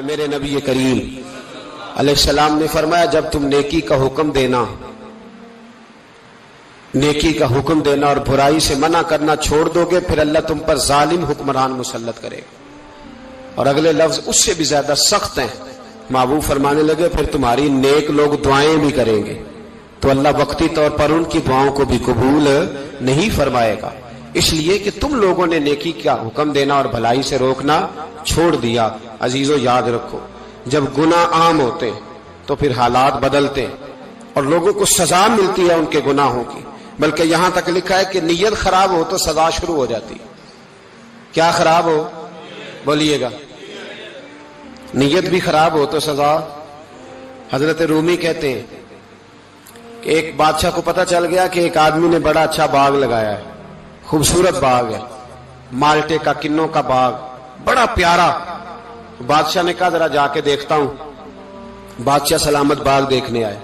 میرے نبی کریم علیہ السلام نے فرمایا جب تم نیکی کا حکم دینا اور برائی سے منع کرنا چھوڑ دو گے پھر اللہ تم پر ظالم حکمران مسلط کرے گا. اور اگلے لفظ اس سے بھی زیادہ سخت ہیں. محبوب فرمانے لگے پھر تمہاری نیک لوگ دعائیں بھی کریں گے تو اللہ وقتی طور پر ان کی دعاؤں کو بھی قبول نہیں فرمائے گا. اس لیے کہ تم لوگوں نے نیکی کا حکم دینا اور بھلائی سے روکنا چھوڑ دیا. عزیزو یاد رکھو جب گناہ عام ہوتے تو پھر حالات بدلتے اور لوگوں کو سزا ملتی ہے ان کے گناہوں کی. بلکہ یہاں تک لکھا ہے کہ نیت خراب ہو تو سزا شروع ہو جاتی. کیا خراب ہو؟ بولیے گا. نیت بھی خراب ہو تو سزا. حضرت رومی کہتے ہیں کہ ایک بادشاہ کو پتہ چل گیا کہ ایک آدمی نے بڑا اچھا باغ لگایا ہے, خوبصورت باغ ہے, مالٹے کا کنوں کا باغ, بڑا پیارا. بادشاہ نے کہا ذرا جا کے دیکھتا ہوں. بادشاہ سلامت باغ دیکھنے آئے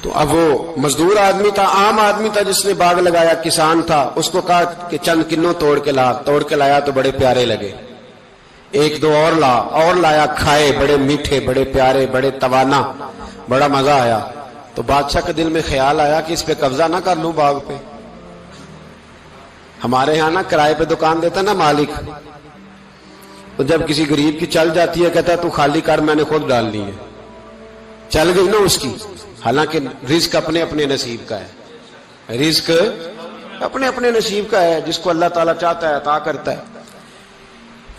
تو اب وہ مزدور آدمی تھا, عام آدمی تھا جس نے باغ لگایا, کسان تھا. اس کو کہا کہ چند کنوں توڑ کے لایا تو بڑے پیارے لگے. ایک دو اور لایا, کھائے, بڑے میٹھے, بڑے پیارے, بڑے توانا, بڑا مزہ آیا. تو بادشاہ کے دل میں خیال آیا کہ اس پہ قبضہ نہ کر لوں باغ پہ. ہمارے یہاں نا کرائے پہ دکان دیتا نا مالک, تو جب کسی غریب کی چل جاتی ہے کہتا ہے تو خالی کر, میں نے خود ڈالنی ہے. چل گئی نا اس کی. حالانکہ رزق اپنے اپنے نصیب کا ہے, رزق اپنے اپنے نصیب کا ہے, جس کو اللہ تعالیٰ چاہتا ہے عطا کرتا ہے.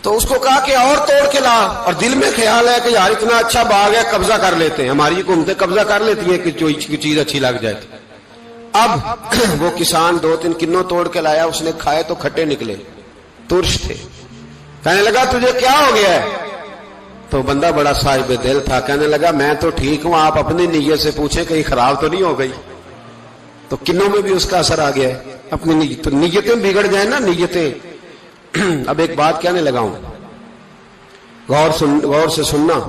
تو اس کو کہا کہ اور توڑ کے لا, اور دل میں خیال ہے کہ یار اتنا اچھا باغ ہے قبضہ کر لیتے ہیں. ہماری حکومتیں قبضہ کر لیتی ہیں کہ جو چیز اچھی لگ جائے. اب وہ کسان دو تین کنوں توڑ کے لایا, اس نے کھائے تو کھٹے نکلے, ترش تھے. کہنے لگا تجھے کیا ہو گیا ہے؟ تو بندہ بڑا صاحب دل تھا, کہنے لگا میں تو ٹھیک ہوں, آپ اپنی نیت سے پوچھیں کہیں خراب تو نہیں ہو گئی. تو کنوں میں بھی اس کا اثر آ گیا ہے اپنی نیت. تو نیتیں بگڑ جائیں نا, نیتیں. اب ایک بات کہنے لگا ہوں, غور سے سننا.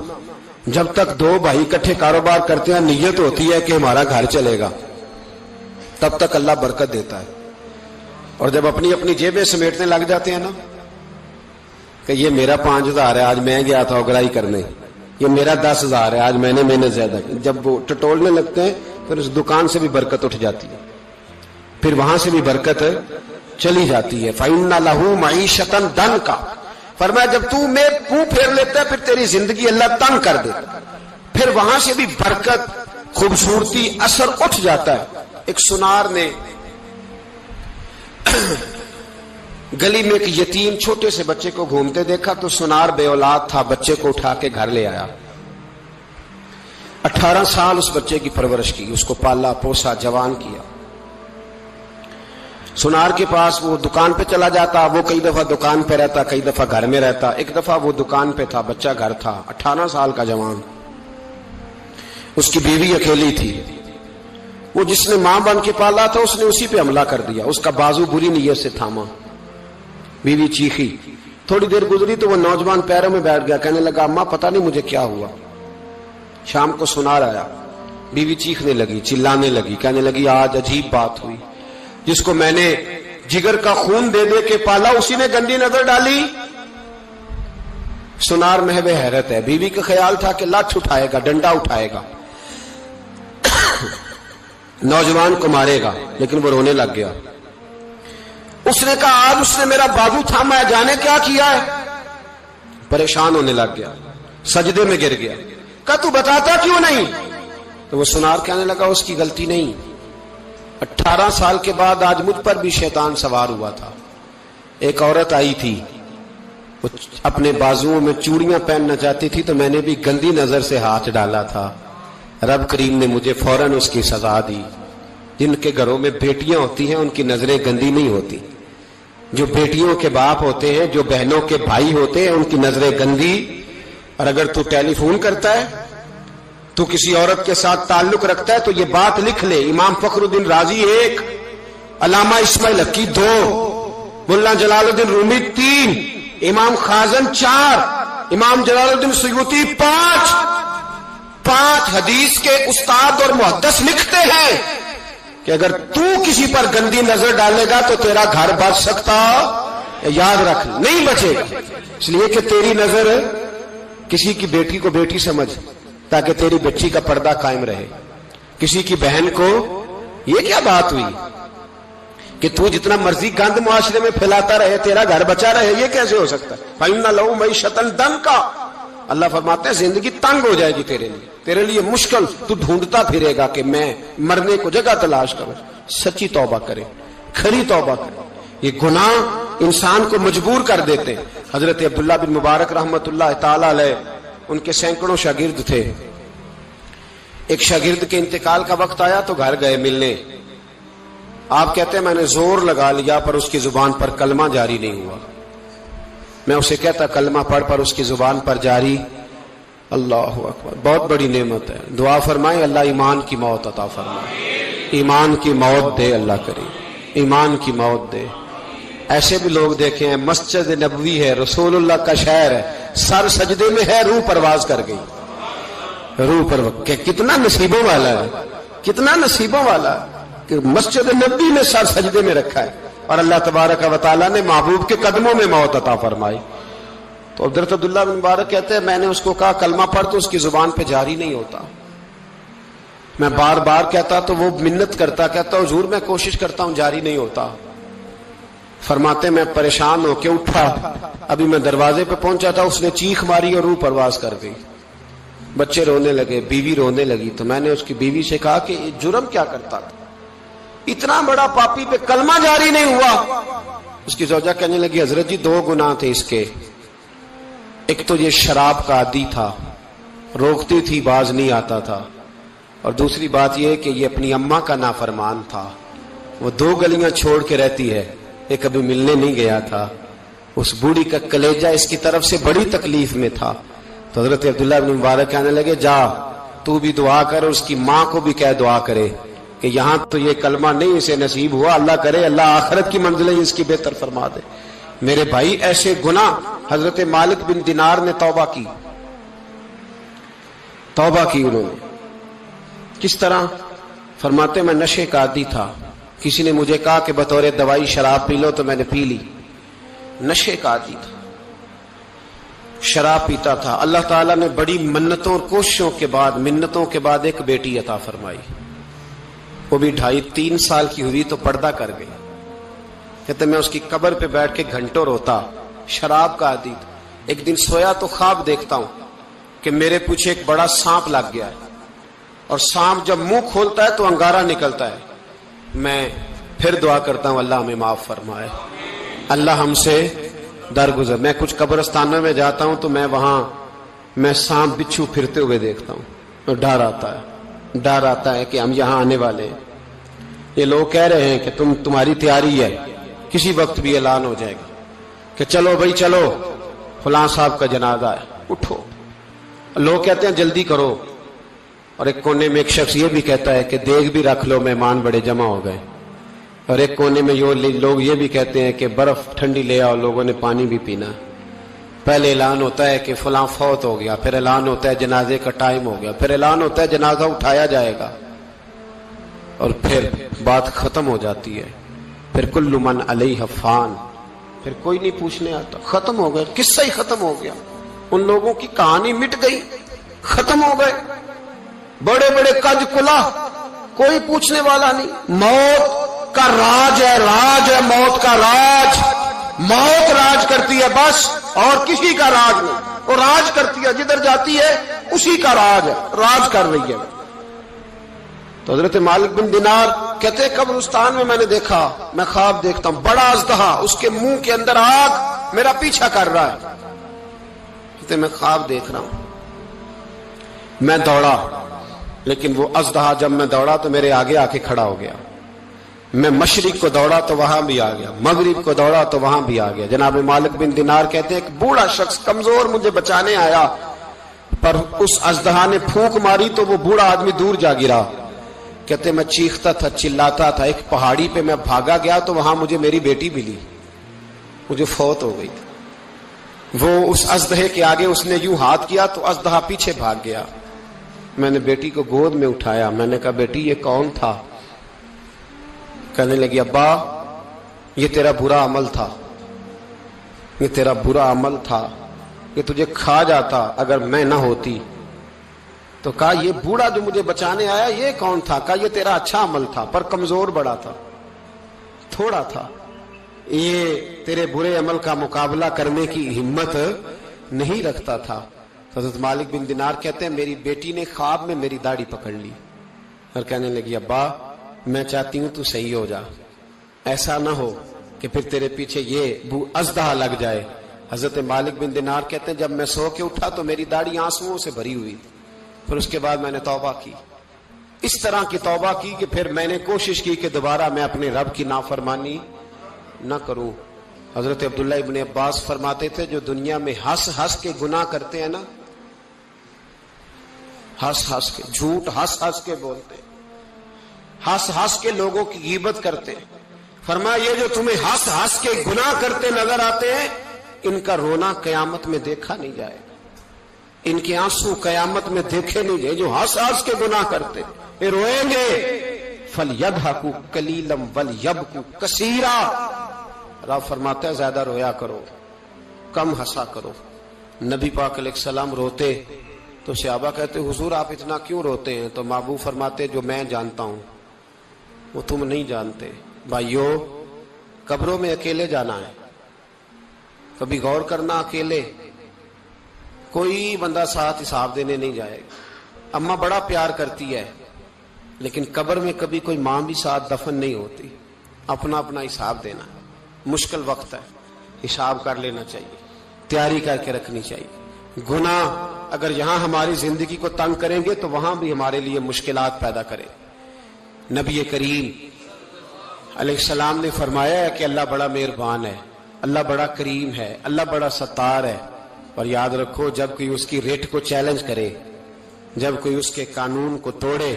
جب تک دو بھائی اکٹھے کاروبار کرتے ہیں نیت ہوتی ہے کہ ہمارا گھر چلے گا, تب تک اللہ برکت دیتا ہے. اور جب اپنی اپنی جیبیں سمیٹنے لگ جاتے ہیں نا کہ یہ میرا 5,000 ہے, آج میں گیا تھا اگرائی کرنے, یہ میرا 10,000 ہے, آج میں نے محنت زیادہ کی. جب وہ ٹٹولنے لگتے ہیں پھر اس دکان سے بھی برکت اٹھ جاتی ہے, پھر وہاں سے بھی برکت چلی جاتی ہے. فَإِنَّ لَهُ مَعِيشَةً دَنْكَ, فرمایا جب تو میں منہ پھیر لیتا ہے پھر تیری زندگی اللہ تنگ کر دیتا, پھر وہاں سے بھی برکت, خوبصورتی, اثر اٹھ جاتا ہے. ایک سنار نے گلی میں ایک یتیم چھوٹے سے بچے کو گھومتے دیکھا تو سنار بے اولاد تھا, بچے کو اٹھا کے گھر لے آیا. 18 سال اس بچے کی پرورش کی, اس کو پالا پوسا, جوان کیا. سنار کے پاس وہ دکان پہ چلا جاتا, وہ کئی دفعہ دکان پہ رہتا, کئی دفعہ گھر میں رہتا. ایک دفعہ وہ دکان پہ تھا, بچہ گھر تھا, 18 سال کا جوان. اس کی بیوی اکیلی تھی. وہ جس نے ماں بن کے پالا تھا اس نے اسی پہ حملہ کر دیا, اس کا بازو بری نیت سے تھاما. بیوی چیخی. تھوڑی دیر گزری تو وہ نوجوان پیروں میں بیٹھ گیا, کہنے لگا اماں پتہ نہیں مجھے کیا ہوا. شام کو سنار آیا, بیوی چیخنے لگی, چلانے لگی, کہنے لگی آج عجیب بات ہوئی, جس کو میں نے جگر کا خون دے دے کے پالا اسی نے گندی نظر ڈالی. سنار محو حیرت ہے. بیوی کا خیال تھا کہ لاٹھ اٹھائے گا, ڈنڈا اٹھائے گا, نوجوان کو مارے گا, لیکن وہ رونے لگ گیا. اس نے کہا آج اس نے میرا بازو تھاما ہے, جانے کیا کیا ہے. پریشان ہونے لگ گیا, سجدے میں گر گیا. کہا تو بتاتا کیوں نہیں؟ تو وہ سنار کہنے لگا اس کی غلطی نہیں, 18 سال کے بعد آج مجھ پر بھی شیطان سوار ہوا تھا. ایک عورت آئی تھی, وہ اپنے بازوؤں میں چوڑیاں پہننا چاہتی تھی تو میں نے بھی گندی نظر سے ہاتھ ڈالا تھا. رب کریم نے مجھے فوراً اس کی سزا دی. جن کے گھروں میں بیٹیاں ہوتی ہیں ان کی نظریں گندی نہیں ہوتی. جو بیٹیوں کے باپ ہوتے ہیں, جو بہنوں کے بھائی ہوتے ہیں, ان کی نظریں گندی. اور اگر تو ٹیلی فون کرتا ہے, تو کسی عورت کے ساتھ تعلق رکھتا ہے تو یہ بات لکھ لے, امام فخر الدین رازی 1, علامہ اسماعیل حقی 2, ملا جلال الدین رومی 3, امام خازن 4, امام جلال الدین سیوطی 5 حدیث کے استاد اور محدث لکھتے ہیں کہ اگر تو کسی پر گندی نظر ڈالے گا تو تیرا گھر بچ سکتا یاد رکھ نہیں بچے گا، اس لیے کہ تیری نظر کسی کی بیٹی کو بیٹی سمجھ تاکہ تیری بچی کا پردہ قائم رہے، کسی کی بہن کو یہ کیا بات ہوئی کہ تو جتنا مرضی گند معاشرے میں پھیلاتا رہے تیرا گھر بچا رہے، یہ کیسے ہو سکتا ہے؟ فَإِنَّ لَهُ مَعِيشَةً ضَنْكَ، اللہ فرماتے ہیں زندگی تنگ ہو جائے گی تیرے لیے مشکل، تو ڈھونڈتا پھرے گا کہ میں مرنے کو جگہ تلاش کروں۔ سچی توبہ کرے، کھری توبہ کرے، یہ گناہ انسان کو مجبور کر دیتے ہیں۔ حضرت عبداللہ بن مبارک رحمت اللہ تعالی علیہ، ان کے سینکڑوں شاگرد تھے، ایک شاگرد کے انتقال کا وقت آیا تو گھر گئے ملنے، آپ کہتے ہیں میں نے زور لگا لیا پر اس کی زبان پر کلمہ جاری نہیں ہوا، میں اسے کہتا کلمہ پڑھ پر اس کی زبان پر جاری، اللہ اکبر، بہت بڑی نعمت ہے، دعا فرمائیں اللہ ایمان کی موت عطا فرمائے، ایمان کی موت دے اللہ کریم، ایمان کی موت دے۔ ایسے بھی لوگ دیکھے ہیں، مسجد نبوی ہے، رسول اللہ کا شہر ہے، سر سجدے میں ہے، روح پرواز کر گئی، روح پر کتنا نصیبوں والا ہے، کتنا نصیبوں والا ہے کہ مسجد نبوی میں سر سجدے میں رکھا ہے اور اللہ تبارک و تعالیٰ نے محبوب کے قدموں میں موت عطا فرمائی۔ تو حضرت عبداللہ بن مبارک کہتے ہیں میں نے اس کو کہا کلمہ پڑھ تو اس کی زبان پہ جاری نہیں ہوتا، میں بار بار کہتا تو وہ منت کرتا، کہتا حضور میں کوشش کرتا ہوں جاری نہیں ہوتا۔ فرماتے میں پریشان ہو کے اٹھا، ابھی میں دروازے پہ پہنچا تھا اس نے چیخ ماری اور روح پرواز کر گئی، بچے رونے لگے، بیوی رونے لگی، تو میں نے اس کی بیوی سے کہا کہ یہ جرم کیا کرتا تھا، اتنا بڑا پاپی پہ کلمہ جاری نہیں ہوا۔ اس کی زوجہ کہنے لگی حضرت جی دو گناہ تھے اس کے، ایک تو یہ شراب کا عادی تھا، روکتی تھی باز نہیں آتا تھا، اور دوسری بات یہ کہ یہ اپنی اماں کا نافرمان تھا، وہ دو گلیاں چھوڑ کے رہتی ہے، یہ کبھی ملنے نہیں گیا تھا، اس بوڑھی کا کلیجہ اس کی طرف سے بڑی تکلیف میں تھا۔ تو حضرت عبداللہ بن مبارک کہنے لگے جا تو بھی دعا کر، اس کی ماں کو بھی کہہ دعا کرے کہ یہاں تو یہ کلمہ نہیں اسے نصیب ہوا، اللہ کرے اللہ آخرت کی منزلیں اس کی بہتر فرما دے۔ میرے بھائی ایسے گناہ، حضرت مالک بن دینار نے توبہ کی، توبہ کی انہوں نے، کس طرح؟ فرماتے میں نشے کا عادی تھا، کسی نے مجھے کہا کہ بطور دوائی شراب پی لو تو میں نے پی لی، نشے کا عادی تھا، شراب پیتا تھا، اللہ تعالیٰ نے بڑی منتوں اور کوششوں کے بعد، منتوں کے بعد ایک بیٹی عطا فرمائی، وہ بھی 2.5-3 سال کی ہوئی تو پردہ کر گئی۔ کہتے میں اس کی قبر پہ بیٹھ کے گھنٹوں روتا، شراب کا عادی تھا۔ ایک دن سویا تو خواب دیکھتا ہوں کہ میرے پیچھے ایک بڑا سانپ لگ گیا ہے، اور سانپ جب منہ کھولتا ہے تو انگارہ نکلتا ہے، میں پھر دعا کرتا ہوں اللہ ہمیں معاف فرمائے، اللہ ہم سے درگزر۔ میں کچھ قبرستانوں میں جاتا ہوں تو میں وہاں میں سانپ بچھو پھرتے ہوئے دیکھتا ہوں، اور ڈر آتا ہے کہ ہم یہاں آنے والے ہیں، یہ لوگ کہہ رہے ہیں کہ تمہاری تیاری ہے، کسی وقت بھی اعلان ہو جائے گا کہ چلو بھائی چلو فلاں صاحب کا جنازہ ہے، اٹھو، لوگ کہتے ہیں جلدی کرو، اور ایک کونے میں ایک شخص یہ بھی کہتا ہے کہ دیگ بھی رکھ لو مہمان بڑے جمع ہو گئے، اور ایک کونے میں لوگ یہ بھی کہتے ہیں کہ برف ٹھنڈی لے آؤ، لوگوں نے پانی بھی پینا۔ پہلے اعلان ہوتا ہے کہ فلاں فوت ہو گیا، پھر اعلان ہوتا ہے جنازے کا ٹائم ہو گیا، پھر اعلان ہوتا ہے جنازہ اٹھایا جائے گا، اور پھر بات ختم ہو جاتی ہے، پھر کل من علیہ فان، پھر کوئی نہیں پوچھنے آتا، ختم ہو گئے، قصہ ہی ختم ہو گیا، ان لوگوں کی کہانی مٹ گئی، ختم ہو گئے، بڑے بڑے کج کلا، کوئی پوچھنے والا نہیں۔ موت کا راج ہے، راج ہے موت کا راج، موت راج کرتی ہے بس، اور کسی کا راج نہیں، وہ راج کرتی ہے، جدھر جاتی ہے اسی کا راج ہے، راج کر رہی ہے۔ تو حضرت مالک بن دینار کہتے قبرستان میں نے دیکھا، میں خواب دیکھتا ہوں بڑا اژدہا، اس کے منہ کے اندر آگ میرا پیچھا کر رہا ہے، کہتے میں خواب دیکھ رہا ہوں، میں دوڑا، لیکن وہ اژدہا جب میں دوڑا تو میرے آگے آ کے کھڑا ہو گیا، میں مشرق کو دوڑا تو وہاں بھی آ گیا، مغرب کو دوڑا تو وہاں بھی آ گیا۔ جناب مالک بن دینار کہتے ہیں ایک بوڑھا شخص کمزور مجھے بچانے آیا، پر اس اژدہا نے پھونک ماری تو وہ بوڑھا آدمی دور جا گرا۔ کہتے میں چیختا تھا، چلاتا تھا، ایک پہاڑی پہ میں بھاگا گیا تو وہاں مجھے میری بیٹی ملی، مجھے فوت ہو گئی تھی۔ وہ اس اژدہے کے آگے اس نے یوں ہاتھ کیا تو اژدہا پیچھے بھاگ گیا۔ میں نے بیٹی کو گود میں اٹھایا، میں نے کہا بیٹی یہ کون تھا؟ کہنے لگی ابا یہ تیرا برا عمل تھا، یہ تیرا برا عمل تھا، یہ تجھے کھا جاتا اگر میں نہ ہوتی۔ تو کہا یہ بوڑھا جو مجھے بچانے آیا یہ کون تھا؟ کہا یہ تیرا اچھا عمل تھا پر کمزور بڑا تھا، تھوڑا تھا، یہ تیرے برے عمل کا مقابلہ کرنے کی ہمت نہیں رکھتا تھا۔ حضرت مالک بن دینار کہتے ہیں میری بیٹی نے خواب میں میری داڑھی پکڑ لی اور کہنے لگی ابا میں چاہتی ہوں تو صحیح ہو جا، ایسا نہ ہو کہ پھر تیرے پیچھے یہ بو ازدہ لگ جائے۔ حضرت مالک بن دینار کہتے ہیں جب میں سو کے اٹھا تو میری داڑھی آنسوؤں سے بھری ہوئی، پھر اس کے بعد میں نے توبہ کی، اس طرح کی توبہ کی کہ پھر میں نے کوشش کی کہ دوبارہ میں اپنے رب کی نافرمانی نہ کروں۔ حضرت عبداللہ ابن عباس فرماتے تھے جو دنیا میں ہنس ہنس کے گناہ کرتے ہیں نا، ہنس ہنس کے جھوٹ ہنس ہنس کے بولتے، ہنس ہنس کے لوگوں کی غیبت کرتے، فرمایا یہ جو تمہیں ہنس ہنس کے گناہ کرتے نظر آتے ہیں ان کا رونا قیامت میں دیکھا نہیں جائے گا، ان کے آنسو قیامت میں دیکھے نہیں جائے، جو ہنس ہنس کے گناہ کرتے یہ روئیں گے۔ فَلْيَضْحَكُوا قَلِيلًا وَلْيَبْكُوا كَثِيرًا، رب فرماتا ہے زیادہ رویا کرو کم ہنسا کرو۔ نبی پاک علیہ السلام روتے تو صحابہ کہتے حضور آپ اتنا کیوں روتے ہیں؟ تو محبوب فرماتے جو میں جانتا ہوں وہ تم نہیں جانتے۔ بھائیو قبروں میں اکیلے جانا ہے، کبھی غور کرنا، اکیلے کوئی بندہ ساتھ حساب دینے نہیں جائے گا۔ اماں بڑا پیار کرتی ہے لیکن قبر میں کبھی کوئی ماں بھی ساتھ دفن نہیں ہوتی، اپنا اپنا حساب دینا، مشکل وقت ہے، حساب کر لینا چاہیے، تیاری کر کے رکھنی چاہیے۔ گناہ اگر یہاں ہماری زندگی کو تنگ کریں گے تو وہاں بھی ہمارے لیے مشکلات پیدا کریں۔ نبی کریم علیہ السلام نے فرمایا ہے کہ اللہ بڑا مہربان ہے، اللہ بڑا کریم ہے، اللہ بڑا ستار ہے، اور یاد رکھو جب کوئی اس کی ریٹ کو چیلنج کرے، جب کوئی اس کے قانون کو توڑے،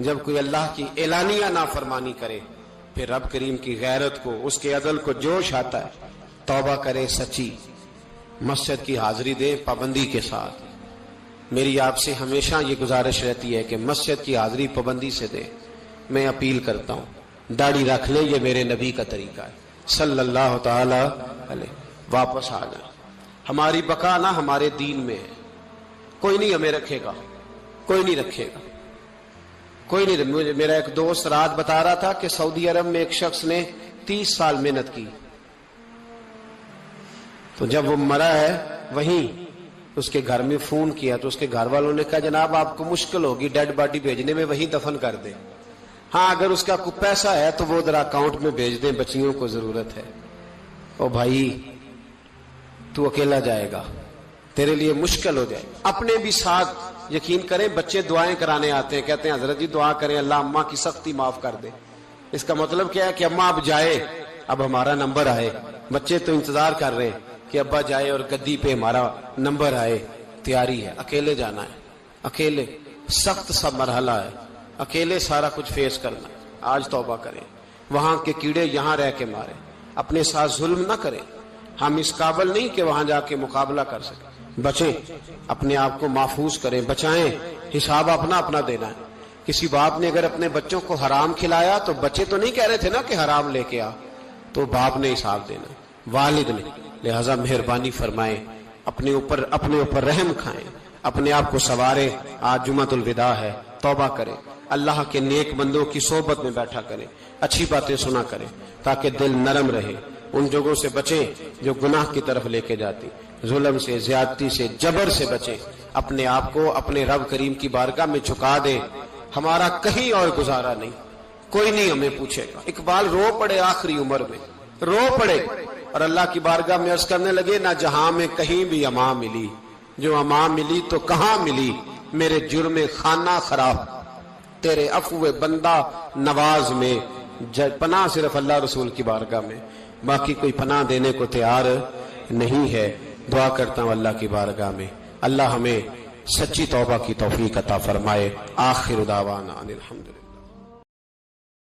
جب کوئی اللہ کی اعلانیہ نافرمانی کرے، پھر رب کریم کی غیرت کو، اس کے عدل کو جوش آتا ہے، توبہ کرے سچی، مسجد کی حاضری دے پابندی کے ساتھ۔ میری آپ سے ہمیشہ یہ گزارش رہتی ہے کہ مسجد کی حاضری پابندی سے دے۔ میں اپیل کرتا ہوں داڑھی رکھ لیں، یہ میرے نبی کا طریقہ ہے صلی اللہ تعالی علیہ۔ واپس آ جائیں، ہماری بقا نہ ہمارے دین میں ہے، کوئی نہیں ہمیں رکھے گا، کوئی نہیں رکھے گا، کوئی نہیں۔ میرا ایک دوست رات بتا رہا تھا کہ سعودی عرب میں ایک شخص نے 30 سال محنت کی، تو جب وہ مرا ہے وہیں اس کے گھر میں فون کیا تو اس کے گھر والوں نے کہا جناب آپ کو مشکل ہوگی ڈیڈ باڈی بھیجنے میں، وہیں دفن کر دیں، ہاں اگر اس کا کوئی پیسہ ہے تو وہ ذرا اکاؤنٹ میں بھیج دیں، بچیوں کو ضرورت ہے۔ او بھائی تو اکیلا جائے گا، تیرے لیے مشکل ہو جائے۔ اپنے بھی ساتھ یقین کریں، بچے دعائیں کرانے آتے ہیں، کہتے ہیں حضرت جی دعا کریں اللہ اماں کی سختی معاف کر دے۔ اس کا مطلب کیا ہے کہ اماں اب جائے، اب ہمارا نمبر آئے۔ بچے تو انتظار کر رہے ہیں کہ ابا جائے اور گدی پہ ہمارا نمبر آئے۔ تیاری ہے، اکیلے جانا ہے، اکیلے سخت سا مرحلہ ہے، اکیلے سارا کچھ فیس کرنا۔ آج توبہ کریں، وہاں کے کیڑے یہاں رہ کے مارے، اپنے ساتھ ظلم نہ کریں۔ ہم اس قابل نہیں کہ وہاں جا کے مقابلہ کر سکیں، بچیں، اپنے آپ کو محفوظ کریں، بچائیں، حساب اپنا اپنا دینا ہے۔ کسی باپ نے اگر اپنے بچوں کو حرام کھلایا تو بچے تو نہیں کہہ رہے تھے نا کہ حرام لے کے آ، تو باپ نے حساب دینا، والد نے۔ لہذا مہربانی فرمائیں، اپنے اوپر رحم کھائیں، اپنے آپ کو سنواریں۔ آج جمعۃ الوداع ہے، توبہ کریں، اللہ کے نیک بندوں کی صحبت میں بیٹھا کریں، اچھی باتیں سنا کریں تاکہ دل نرم رہے۔ ان جگہوں سے بچیں جو گناہ کی طرف لے کے جاتی، ظلم سے، زیادتی سے، جبر سے بچیں۔ اپنے آپ کو اپنے رب کریم کی بارگاہ میں جھکا دیں۔ ہمارا کہیں اور گزارا نہیں، کوئی نہیں ہمیں پوچھے گا۔ اقبال رو پڑے آخری عمر میں، رو پڑے اور اللہ کی بارگاہ میں عرض کرنے لگے نہ جہاں میں کہیں بھی امان ملی، جو امان ملی تو کہاں ملی، میرے جرم خانہ خراب، تیرے عفو بندہ نواز میں، پناہ صرف اللہ رسول کی بارگاہ میں، باقی کوئی پناہ دینے کو تیار نہیں ہے۔ دعا کرتا ہوں اللہ کی بارگاہ میں اللہ ہمیں سچی توبہ کی توفیق عطا فرمائے۔ آخر دعوانا ان الحمدللہ۔